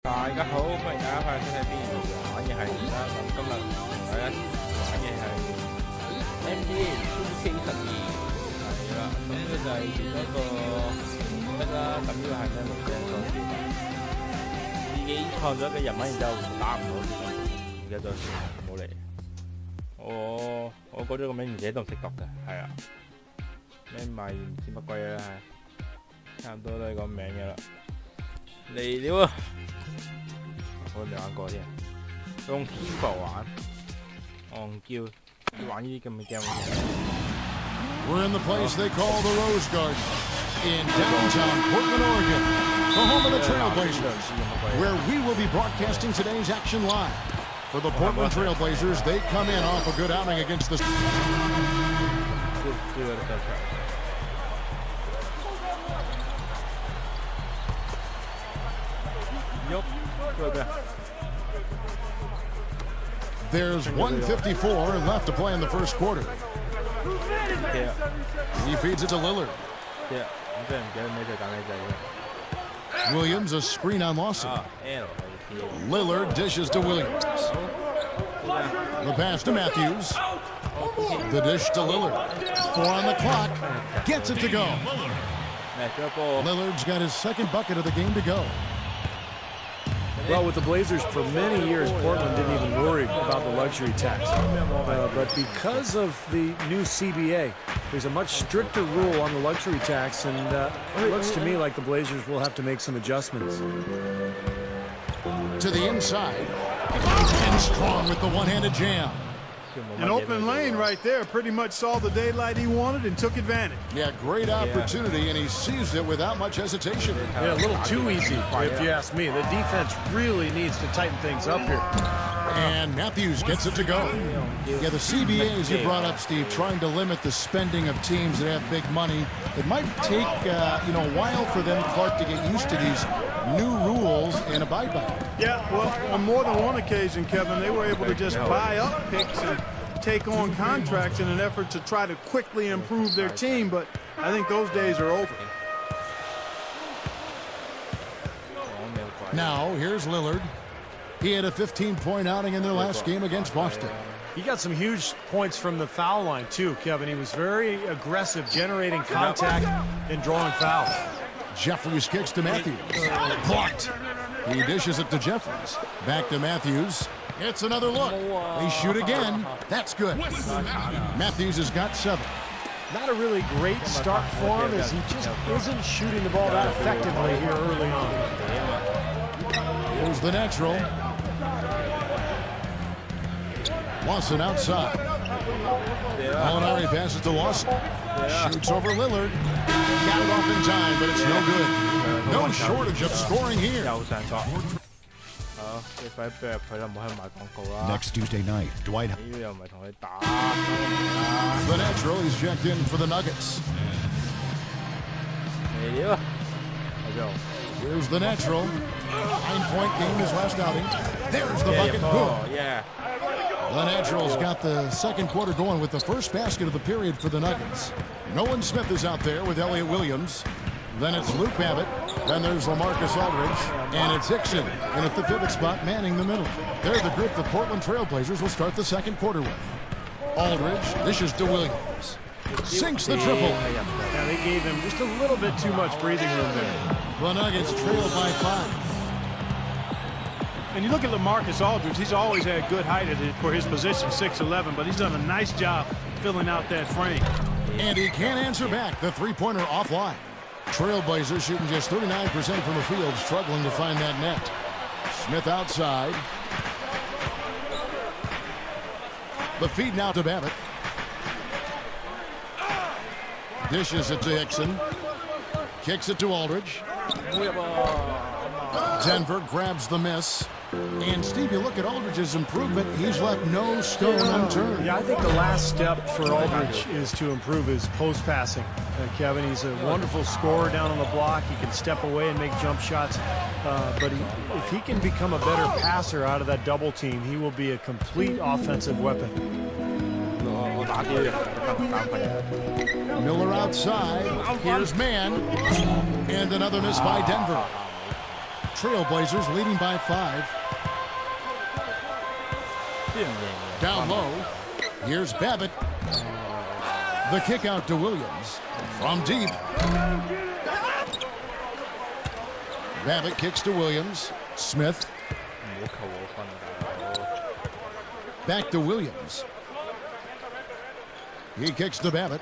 大家好，歡迎大家翻嚟收睇邊度玩嘅系列啦。咁今日大家玩嘅係 NBA2k13，係啦。咁呢就係其中一個咩啦？咁呢個係咩嚟嘅？個叫自己創咗嘅人物，然之後打唔到而家就算冇嚟。我改咗個名，唔記得都唔識讀嘅，係啊。咩賣唔知乜鬼啦，係差唔多都係個名嘅啦。嚟了啊！我未玩過添，用 keyboard 玩，戇嬌，玩呢啲咁嘅 game。We're in the place they call the Rose Garden in downtown Portland, Oregon, the home of the Trailblazers, where we will be broadcasting today's action live. For the Portland Trailblazers, they come in off a good outing against the... There's 1:54 left to play in the first quarter. He feeds it to Lillard. Williams, a screen on Lawson. Lillard dishes to Williams. The pass to Matthews. The dish to Lillard. 4 on the clock. Gets it to go. Lillard's got his second bucket of the game to go. Well, with the Blazers for many years, Portland didn't even worry about the luxury tax. But because of the new CBA, there's a much stricter rule on the luxury tax, and it looks to me like the Blazers will have to make some adjustments. To the inside, and strong with the one-handed jam. An open lane right there, pretty much saw the daylight he wanted and took advantage. Yeah, great opportunity, and he seized it without much hesitation. Yeah, a little too easy, if you ask me. The defense really needs to tighten things up here. And Matthews gets it to go. Yeah, the CBA, as you brought up, Steve, trying to limit the spending of teams that have big money. It might take, a while for them, Clark, to get used to these new rules and abide by them. Yeah, well, on more than one occasion, Kevin, they were able to just buy up picks and take on contracts in an effort to try to quickly improve their team, but I think those days are over. Now, here's Lillard. He had a 15-point outing in their last game against Boston. He got some huge points from the foul line, too, Kevin. He was very aggressive, generating contact and drawing fouls. Jeffries kicks to Matthews. Blocked. He dishes it to Jeffries. Back to Matthews. It's another look. They shoot again. That's good. Matthews has got 7. Not a really great start for him, as he just isn't shooting the ball that effectively here early on. Here's the natural. Lawson outside. Molinari passes to Lawson. Shoots over Lillard. Got it off in time, but it's no good. No shortage of scoring here. Next Tuesday night, Dwight. The natural, he's checked in for the Nuggets. Here's the natural. 9-point game his last outing. There's the bucket. Boom. The Natural's got the second quarter going with the first basket of the period for the Nuggets. Nolan Smith is out there with Elliott Williams. Then it's Luke Babbitt. Then there's LaMarcus Aldridge. And it's Hickson. And at the pivot spot, manning the middle. They're the group the Portland Trailblazers will start the second quarter with. Aldridge dishes to Williams. Sinks the triple. Yeah, they gave him just a little bit too much breathing room there. The Nuggets trail by 5. And you look at LaMarcus Aldridge, he's always had good height for his position, 6'11", but he's done a nice job filling out that frame. And he can't answer back. The three-pointer offline. Trailblazers shooting just 39% from the field, struggling to find that net. Smith outside. The feed now to Babbitt. Dishes it to Hickson. Kicks it to Aldridge. Denver grabs the miss. And Steve, you look at Aldridge's improvement, he's left no stone unturned. Yeah, I think the last step for Aldridge is to improve his post passing. Kevin, he's a wonderful scorer down on the block. He can step away and make jump shots. But if he can become a better passer out of that double team, he will be a complete offensive weapon. Miller outside. Here's Mann. And another miss by Denver. Trailblazers leading by 5. Down low. Here's Babbitt. The kick out to Williams. From deep. Babbitt kicks to Williams. Smith. Back to Williams. He kicks to Babbitt.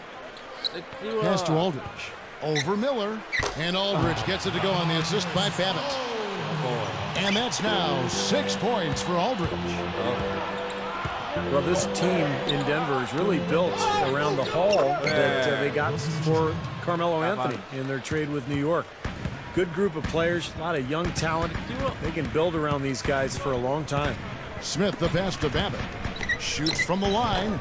Pass to Aldridge. Over Miller. And Aldridge gets it to go on the assist by Babbitt. And that's now 6 points for Aldridge. Well, this team in Denver is really built around the haul that they got for Carmelo Anthony in their trade with New York. Good group of players, a lot of young talent. They can build around these guys for a long time. Smith, the pass to Babbitt. Shoots from the line.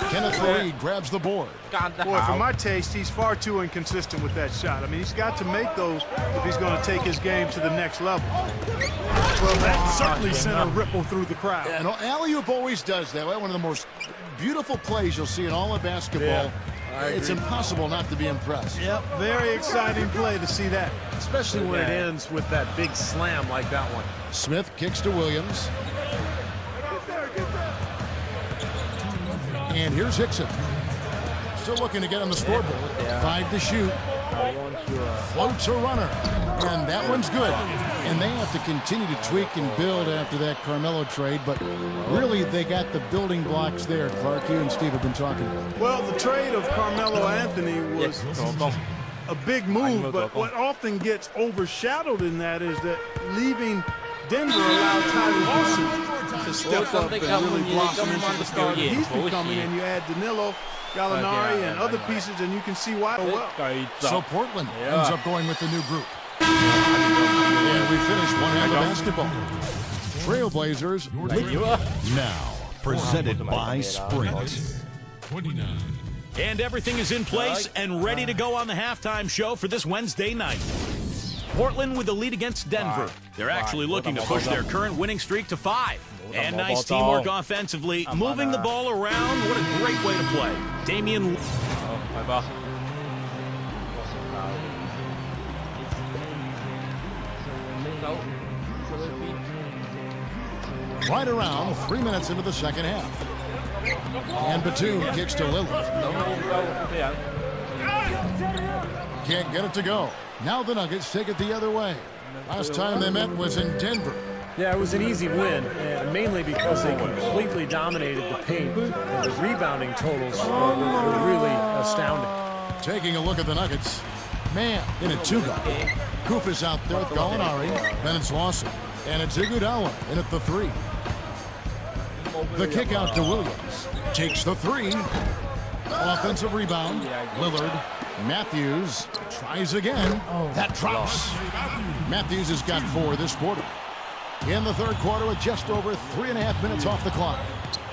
Kenneth Reed grabs the board. Boy, for my taste, he's far too inconsistent with that shot. I mean, he's got to make those if he's going to take his game to the next level. Well, that certainly sent a ripple through the crowd. Yeah, alley-oop always does that. One of the most beautiful plays you'll see in all of basketball. Yeah, it's impossible not to be impressed. Yep, very exciting play to see that. Especially when it ends with that big slam like that one. Smith kicks to Williams. And here's Hickson. Still looking to get on the scoreboard. 5 to shoot. Floats a runner. And that one's good. And they have to continue to tweak and build after that Carmelo trade. But really, they got the building blocks there. Clark, you and Steve have been talking about. Well, the trade of Carmelo Anthony was a big move. But what often gets overshadowed in that is that leaving Denver allowed Ty Lawson to step up and really blossom into the star that he's becoming, and you add Danilo, Gallinari, and other pieces, and you can see why well. So Portland ends up going with the new group. And we finish one half of basketball. Trailblazers now presented by Sprint. 29. And everything is in place and ready to go on the halftime show for this Wednesday night. Portland with the lead against Denver. They're actually looking to push their current winning streak to 5. And nice teamwork offensively, moving the ball around. What a great way to play. Damian. right around 3 minutes into the second half. And Batum kicks to Lillard. Can't get it to go. Now the Nuggets take it the other way. Last time they met was in Denver. Yeah, it was an easy win, mainly because they completely dominated the paint. And the rebounding totals were really astounding. Taking a look at the Nuggets. Man, in a two-guard. Koopa's out there with Gallinari. Then it's Lawson. And it's Iguodala in at the 3. The kick out to Williams. Takes the 3. Offensive rebound. Lillard. Matthews tries again. That drops. Matthews has got 4 this quarter. In the third quarter with just over 3.5 minutes off the clock.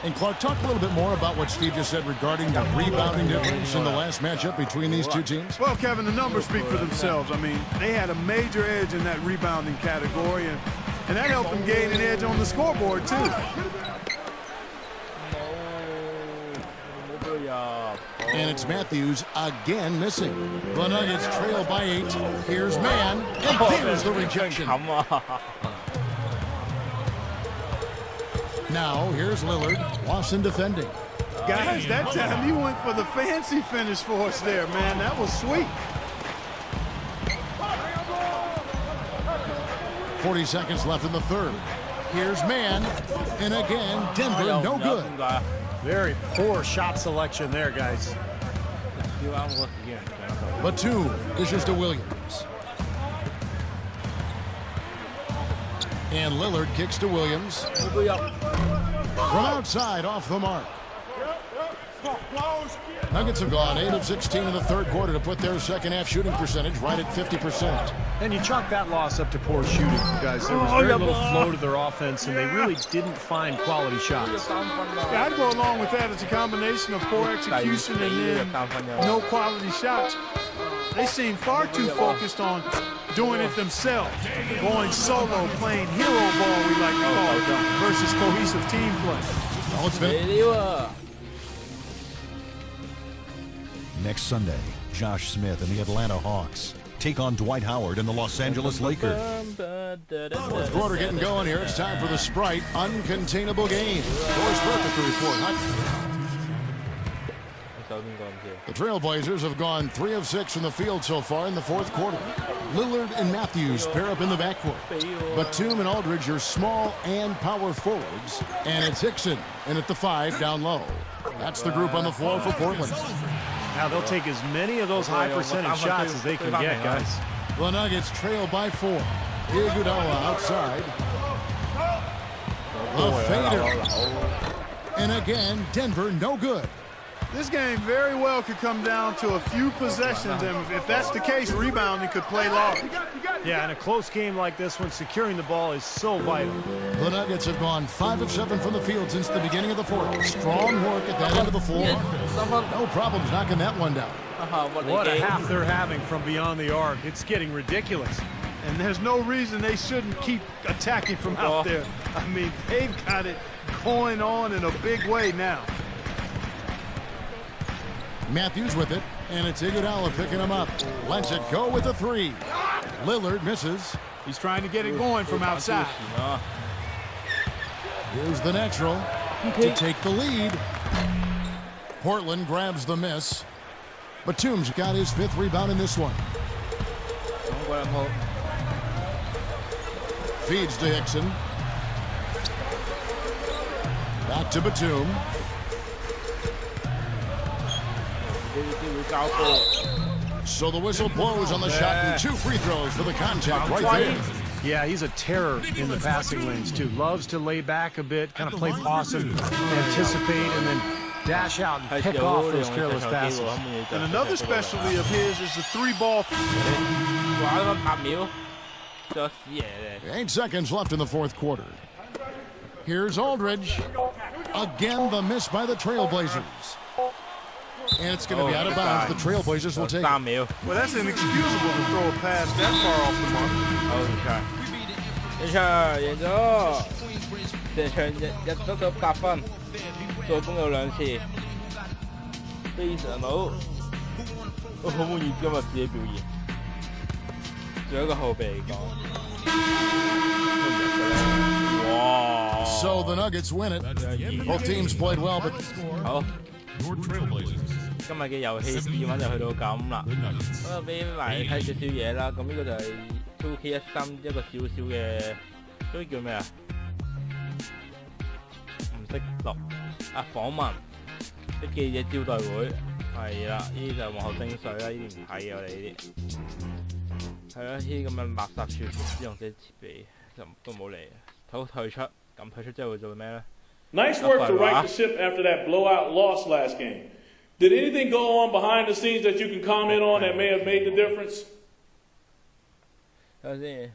And Clark, talk a little bit more about what Steve just said regarding the rebounding difference in the last matchup between these two teams. Well, Kevin, the numbers speak for themselves. I mean, they had a major edge in that rebounding category, and that helped them gain an edge on the scoreboard, too. And it's Matthews again missing. The Nuggets trail by 8. Here's Mann, and there's the rejection. Now, here's Lillard. Lawson defending. Guys, that time he went for the fancy finish for us there, man. That was sweet. 40 seconds left in the third. Here's Mann. And again, Denver no good. Very poor shot selection there, guys. Batum dishes to Williams. And Lillard kicks to Williams. From outside, off the mark. Nuggets have gone 8 of 16 in the third quarter to put their second half shooting percentage right at 50%. And you chalk that loss up to poor shooting, guys. There was very little flow to their offense, and they really didn't find quality shots. Yeah, I'd go along with that. It's a combination of poor execution and then no quality shots. They seem far too focused on doing it themselves, going solo, playing hero ball, we like to call it, versus cohesive team play. Well, it's been Next Sunday, Josh Smith and the Atlanta Hawks take on Dwight Howard and the Los Angeles Lakers. Fourth quarter getting going here. It's time for the Sprite Uncontainable Game. Doris Burke to report. The Trailblazers have gone 3 of 6 from the field so far in the fourth quarter. Lillard and Matthews pair up in the backcourt. Batum and Aldridge are small and power forwards. And it's Hickson in at the 5 down low. That's the group on the floor for Portland. Now they'll take as many of those high percentage shots as they can get, guys. The Nuggets trail by 4. Iguodala outside. The fader. And again, Denver no good. This game very well could come down to a few possessions, and if that's the case, rebounding could play large. Yeah, in a close game like this one, securing the ball is so vital. The Nuggets have gone 5 of 7 from the field since the beginning of the fourth. Strong work at that end of the floor. No problems knocking that one down. What a half they're having from beyond the arc. It's getting ridiculous. And there's no reason they shouldn't keep attacking from out there. I mean, they've got it going on in a big way now. Matthews with it, and it's Iguodala picking him up. Lets it go with a 3. Lillard misses. He's trying to get it going from outside. Here's the natural to take the lead. Portland grabs the miss. Batum's got his 5th rebound in this one. Feeds to Hickson. Back to Batum. So the whistle blows on the shot, and 2 free throws for the contact right there. Yeah, he's a terror in the passing lanes, too. Loves to lay back a bit, kind of play possum, anticipate, and then dash out and pick off those careless passes. And another specialty of his is the 3-ball. 8 seconds left in the fourth quarter. Here's Aldridge. Again, the miss by the Trailblazers. And it's going to be out of bounds. The Trailblazers will take it. Well, that's inexcusable to throw a pass that far off the mark. 呢場贏咗，成場日得到8分，助攻有2次，非常好。我好滿意今日自己表現。仲有一個後備嚟講，哇 So the Nuggets win it. Both teams played well, but 好。今日嘅遊戲試玩就去到咁啦，咁啊俾埋睇少少嘢啦。咁呢個就係 2k13一個少少嘅，嗰啲叫咩啊？唔識讀啊！訪問啲記者招待會係啦，呢啲就幕後精髓啦，呢啲唔睇嘅我哋呢啲係啦，呢啲咁嘅垃圾處使用者設備就都冇嚟，好退出，咁退出之後會做咩咧？ Nice work to right the ship after that blowout loss last game. Did anything go on behind the scenes that you can comment on that may have made the difference? 睇下先，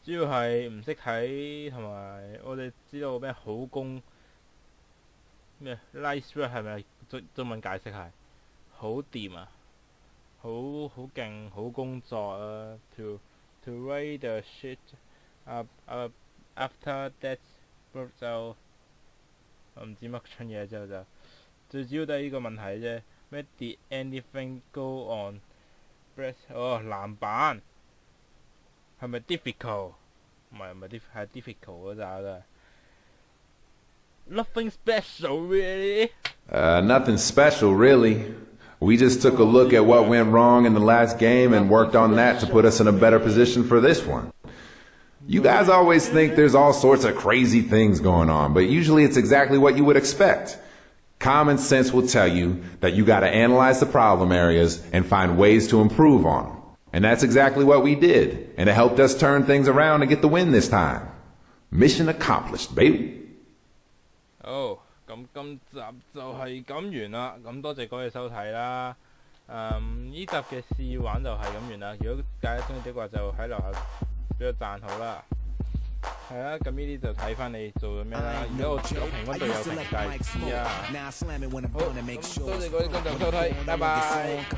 主要係唔識睇，同埋我哋知道咩好功咩 nice work 係咪中文解釋係好掂啊？好勁，好工作啊 ！To right the shit after that 就我唔知乜春嘢之後就最主要都係呢個問題啫。咩 Did anything go on breast？ 籃板係咪 difficult？ 唔係係 difficult 嗰扎都係。Nothing special really. Nothing special really. We just took a look at what went wrong in the last game and worked on that to put us in a better position for this one. You guys always think there's all sorts of crazy things going on, but usually it's exactly what you would expect. Common sense will tell you that you got to analyze the problem areas and find ways to improve on them. And that's exactly what we did, and it helped us turn things around and get the win this time. Mission accomplished, baby. Oh. 咁今集就係咁完啦，咁多謝各位收睇啦。呢集嘅試玩就係咁完啦。如果大家中意的話，就喺樓下俾個讚好啦。係啦，咁呢啲就睇翻你做咗咩啦。而家我平均隊友評價知啊。好，多謝各位觀眾收睇，拜拜。